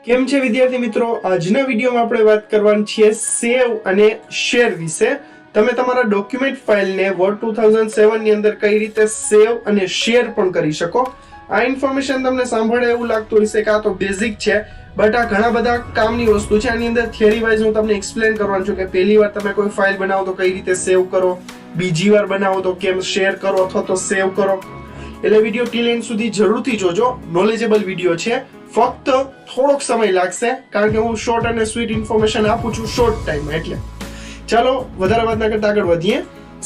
કેમ છે વિદ્યાર્થી મિત્રો? આજના વિડીયોમાં આપણે વાત કરવાની છે સેવ અને શેર વિશે. તમે તમારા ડોક્યુમેન્ટ ફાઇલને વર્ડ 2007 ની અંદર કઈ રીતે સેવ અને શેર પણ કરી શકો. આ ઇન્ફોર્મેશન તમને સાંભળે એવું લાગતું હશે કે આ તો બેઝિક છે, બટ આ ઘણા બધા કામની વસ્તુ છે. આની અંદર થિયરી વાઇઝ હું તમને એક્સપ્લેન કરવાનું છું કે પહેલી વાર તમે કોઈ ફાઇલ બનાવો તો કઈ રીતે સેવ કરો, બીજી વાર બનાવો તો કેમ શેર કરો અથવા તો સેવ કરો. એટલે વિડીયો ટીલ એન્ડ સુધી જરૂરથી જોજો. નોલેજેબલ વિડીયો છે. ફક્ત થોડોક સમય લાગશે કારણ કે હું શોર્ટ અને સ્વીટ ઇન્ફોર્મેશન આપું છું શોર્ટ ટાઈમમાં. એટલે ચાલો વધારે વાત ના કરતા આગળ વધીએ.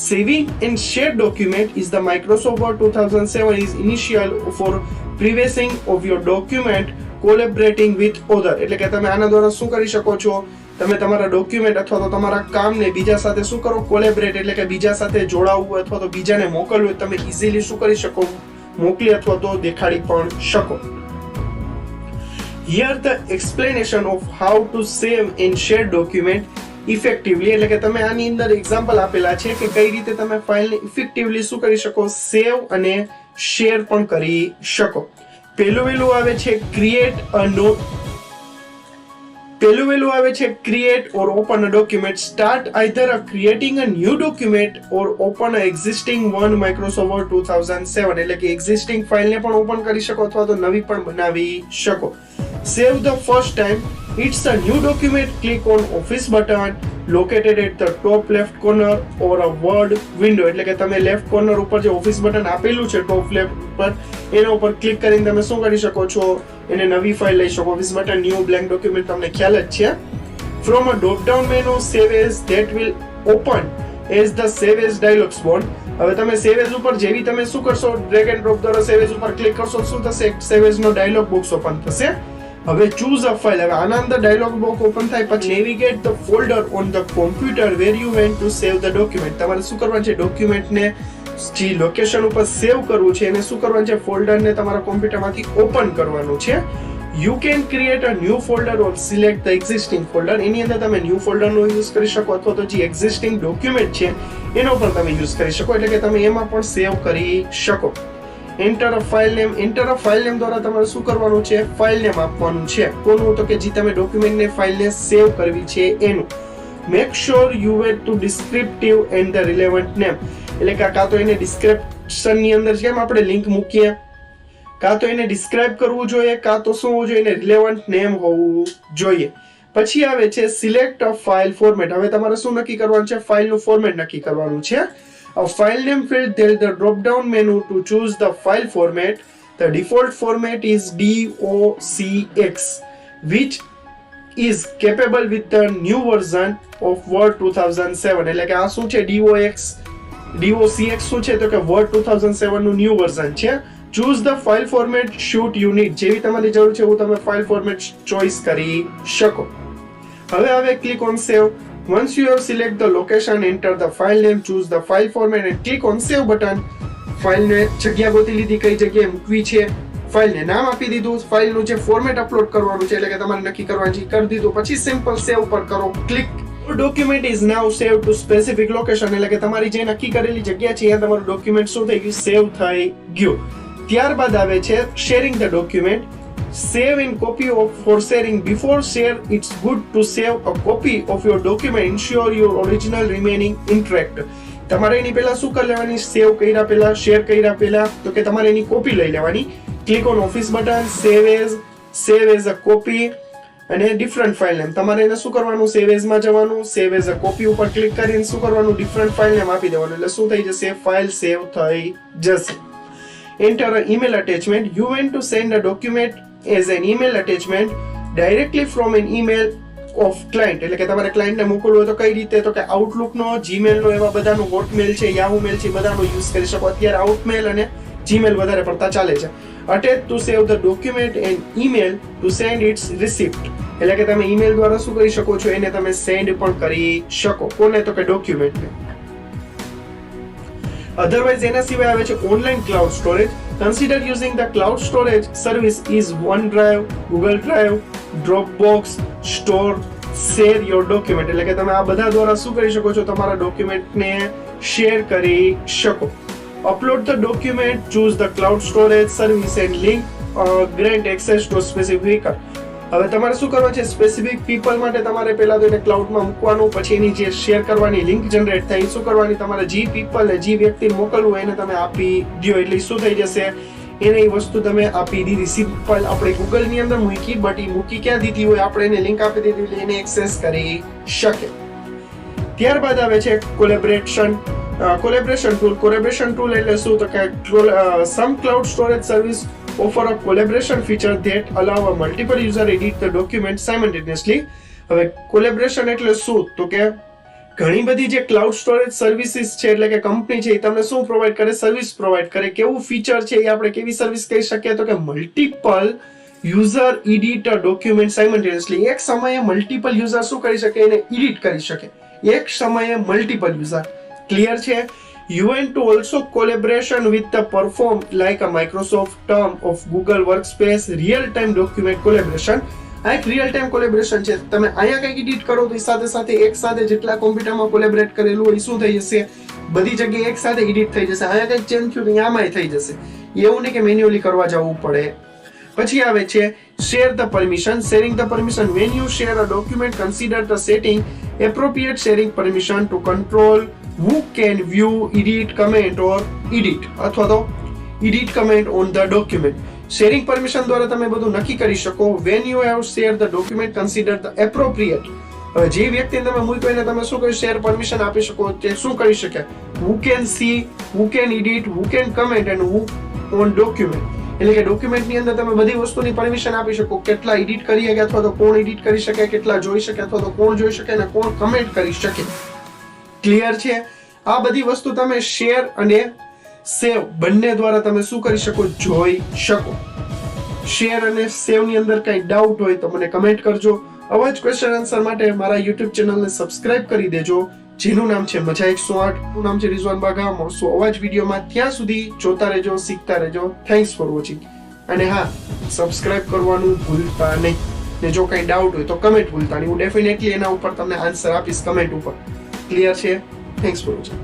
Saving and share document is the Microsoft Word 2007 is initial for previously of your document collaborating with other. એટલે કે તમે આના દ્વારા શું કરી શકો છો? તમે તમારા ડોક્યુમેન્ટ અથવા તો તમારા કામને બીજા સાથે શું કરો? કોલેબરેટ, એટલે કે બીજા સાથે જોડાવવું અથવા તો બીજાને મોકલવું. તમે ઇઝીલી શું કરી શકો? મોકલી અથવા તો દેખાડી પણ શકો. Here the explanation of how to save and share document effectively, એટલે કે તમે આની અંદર એક્ઝામ્પલ આપેલા છે કે કઈ રીતે તમે ફાઇલને ઇફેક્ટિવલી શું કરી શકો? સેવ અને શેર પણ કરી શકો. પહેલું આવે છે create or open a document. Start either creating a new document or open a existing one. Microsoft Word 2007 એટલે કે existing ફાઇલ ને પણ ઓપન કરી શકો અથવા તો નવી પણ બનાવી શકો. Save the first time. It's a new document. Click on Office button located at the top left corner or a Word window. એટલે કે તમે લેફ્ટ કોર્નર ઉપર જે ઓફિસ બટન આપેલું છે ટોપ લેફ્ટ ઉપર, એના ઉપર ક્લિક કરીને તમે શું કરી શકો છો? એને નવી ફાઇલ લઈ શકો. Office button new blank document તમને ખ્યાલ જ છે. From a drop down menu, save as that will open as the save as dialog box. હવે તમે સેવ એઝ ઉપર જેવી તમે શું કરશો? ડ્રેગ એન્ડ ડ્રોપ દ્વારા સેવ એઝ ઉપર ક્લિક કરશો, શું થશે? સેવ એઝ નો ડાયલોગ બોક્સ ઓપન થશે. હવે ચૂઝ અ ફાઇલ. હવે આના અંદર ડાયલોગ બોક્સ ઓપન થાય પછી navigate the folder on the computer where you want to save the document. તમારે શું કરવાનું છે? ડોક્યુમેન્ટને જે લોકેશન ઉપર સેવ કરવું છે એને શું કરવાનું છે? ફોલ્ડરને તમારા કોમ્પ્યુટરમાંથી ઓપન કરવાનું છે. You can create a new folder or select the existing folder. એની અંદર તમે ન્યૂ ફોલ્ડરનો યુઝ કરી શકો અથવા તો જે એક્ઝિસ્ટિંગ ડોક્યુમેન્ટ છે એનો પણ તમે યુઝ કરી શકો. એટલે કે તમે એમાં પણ સેવ કરી શકો. એન્ટર અ ફાઇલ નેમ. એન્ટર અ ફાઇલ નેમ દ્વારા તમારે શું કરવાનું છે? ફાઇલ નેમ આપવાનું છે. કોનું? તો કે જે તમે ડોક્યુમેન્ટને ફાઇલને સેવ કરવી છે એનું. Make sure you wait to descriptive and the relevant name. એટલે કે કાં તો એને ડિસ્ક્રિપ્શન ની અંદર જેમ આપણે લિંક મૂકીએ, કાં તો એને ડિસ્ક્રાઇબ કરવું જોઈએ, કાં તો શું હોવું જોઈએ? એને રિલેવન્ટ નેમ હોવું જોઈએ. પછી આવે છે સિલેક્ટ અ ફાઇલ ફોર્મેટ. હવે તમારે શું નક્કી કરવાનું છે? ફાઇલનું ફોર્મેટ નક્કી કરવાનું છે. A file name field, there is the drop down menu to choose the file format. The default format is DOCX, which is capable with the new version of Word 2007. એટલે કે આ શું છે? DOCX શું છે? તો કે Word 2007 નું ન્યૂ વર્ઝન છે. Choose the file format suit you need. જેવી તમારી જરૂર છે એવું તમે ફાઇલ ફોર્મેટ ચોઇસ કરી શકો. હવે આવે click on save. Once you have select the location, enter the file name, choose the file format and click on save button. ફાઇલને જગ્યા ગોતી લીધી, કઈ જગ્યાએ મૂકવી છે, ફાઇલને નામ આપી દીધું, ફાઇલનું જે ફોર્મેટ અપલોડ કરવાનું છે એટલે કે તમારે નક્કી કરવાનું છે કરી દીધું. પછી સિમ્પલ સેવ પર કરો click. Document is now save two specific location. એટલે કે તમારી જે નક્કી કરેલી જગ્યા છે ત્યાં તમારું ડોક્યુમેન્ટ શું થઈ ગયું? સેવ થઈ ગયું. ત્યારબાદ આવે છે sharing the document. Save in copy of for sharing. Before share, it's good to save a copy of your document. Ensure your original remaining intact. તમારે એની પહેલા શું કરી લેવાની? સેવ કર્યા પહેલા, શેર કર્યા પહેલા તો કે તમારે એની કોપી લઈ લેવાની. Click on office button, save as a copy અને ડિફરન્ટ ફાઇલ નેમ. તમારે એને શું કરવાનું? સેવ એઝ માં જવાનું, સેવ એઝ અ કોપી ઉપર ક્લિક કરીને શું કરવાનું? ડિફરન્ટ ફાઇલ નેમ આપી દેવાનું. એટલે શું થઈ જશે? ફાઇલ સેવ થઈ જશે. Enter an email attachment. You want to send a document as an email attachment directly from an email of client. એટલે કે તમારે ક્લાયન્ટને મોકલવું હોય તો કઈ રીતે? તો કે આઉટલુક નો, જીમેલ નો, એવા બધાનો, હોટમેલ છે, યાહુ મેલ છે, બધાનો યુઝ કરી શકો. અત્યારે આઉટમેલ અને જીમેલ વધારે પડતા ચાલે છે. Attach to save the document and email to send its receipt. એટલે કે તમે ઈમેલ દ્વારા શું કરી શકો છો? એને તમે સેન્ડ પણ કરી શકો. કોને? તો કે ડોક્યુમેન્ટને. અધરવાઇઝ એના સિવાય આવે છે online cloud storage. Consider using the cloud storage service is OneDrive, Google Drive, Dropbox, Store, share your document. એટલે કે તમે આ બધા દ્વારા શું કરી શકો છો? તમારા ડોક્યુમેન્ટને શેર કરી શકો. Upload the document, choose the cloud storage service and link grant access to specific હવે તમારે શું કરવાનું છે, સ્પેસિફિક પીપલ માટે તમારે પહેલા તો એને ક્લાઉડમાં મૂકવાનું, પછી એની જે શેર કરવાની લિંક જનરેટ થાય શું કરવાની, તમારે જે પીપલ જે વ્યક્તિને મોકલવું એને તમે આપી દો, એટલે શું થઈ જશે, એને એ વસ્તુ તમે આપી દીધી. સિમ્પલ આપણે ગૂગલ ની અંદર મૂકી, બટ એ મૂકી ક્યાં દીધી હોય, આપણે એને લિંક આપી દીધી એટલે એને એક્સેસ કરી શકે. ત્યારબાદ આવે છે કોલેબરેશન ટૂલ. કોલેબરેશન ટૂલ એટલે શું, તો કે some cloud storage service offer a collaboration feature that allow a multiple user edit the document simultaneously. હવે કોલેબરેશન એટલે શું, તો કે ઘણી બધી જે ક્લાઉડ સ્ટોરેજ સર્વિસીસ છે, એટલે કે કંપની છે, એ તમને શું પ્રોવાઈડ કરે, સર્વિસ પ્રોવાઈડ કરે. કેવું ફીચર છે એ આપણે કેવી સર્વિસ કહી શકીએ, તો કે મલ્ટિપલ યુઝર એડિટ અ ડોક્યુમેન્ટ સાયમલ્ટેનિયસલી. એક સમયે મલ્ટિપલ યુઝર શું કરી શકે, એને એડિટ કરી શકે, એક સમયે મલ્ટિપલ યુઝર. ક્લિયર છે? You want to also collaboration with the perform like a Microsoft term of Google Workspace real-time document collaboration. આ એક રિયલ ટાઈમ કોલેબરેશન છે. તમે અહીંયા કંઈક એડિટ કરો તો એ સાથે સાથે એક સાથે જેટલા કોમ્પ્યુટરમાં કોલેબરેટ કરેલું હોય શું થઈ જશે, બધી જગ્યાએ એક સાથે એડિટ થઈ જશે. અહીંયા કંઈક ચેન્જ થયું તો આમાંય થઈ જશે. એવું નહીં કે મેન્યુઅલી કરવા જવું પડે. પછી આવે છે share the permission. Sharing the permission, when you share a document, consider the setting appropriate sharing permission to control who can view, edit, comment or edit અથવા તો edit comment on the document. Sharing permission દ્વારા તમે બધું નક્કી કરી શકો. when you have shared the document, consider the appropriate. હવે જે વ્યક્તિને તમે મૂક્યો એને તમે શું કહ્યું, શેર પરમિશન આપી શકો. તે શું કરી શકે, who can see, who can edit, who can comment and who on document. એટલે કે ડોક્યુમેન્ટની અંદર તમે બધી વસ્તુની પરમિશન આપી શકો, કેટલા એડિટ કરી શકે અથવા તો કોણ એડિટ કરી શકે, કેટલા જોઈ શકે અથવા તો કોણ જોઈ શકે અને કોણ કમેન્ટ કરી શકે. ક્લિયર છે? આ બધી વસ્તુ તમે શેર અને સેવ બંને દ્વારા તમે શું કરી શકો, જોઈ શકો. શેર અને સેવ ની અંદર કઈ ડાઉટ હોય તો મને કમેન્ટ કરજો. આવા જ ક્વેશ્ચન આન્સર માટે મારા યુટ્યુબ ચેનલને સબસ્ક્રાઇબ કરી દેજો, જેનું નામ છે Mazaa108, નું નામ છે રિઝવાન બાઘા. મળશું આવા જ વિડીયોમાં. ત્યાં સુધી જોતા રહેજો, શીખતા રહેજો. Thanks for watching. અને હા, સબસ્ક્રાઇબ કરવાનું ભૂલતા નહીં. ને જો કઈ ડાઉટ હોય તો કમેન્ટ ભૂલતા નહીં. હું ડેફિનેટલી એના ઉપર તમને આન્સર આપીશ કમેન્ટ ઉપર. ક્લિયર છે? Thanks for watching.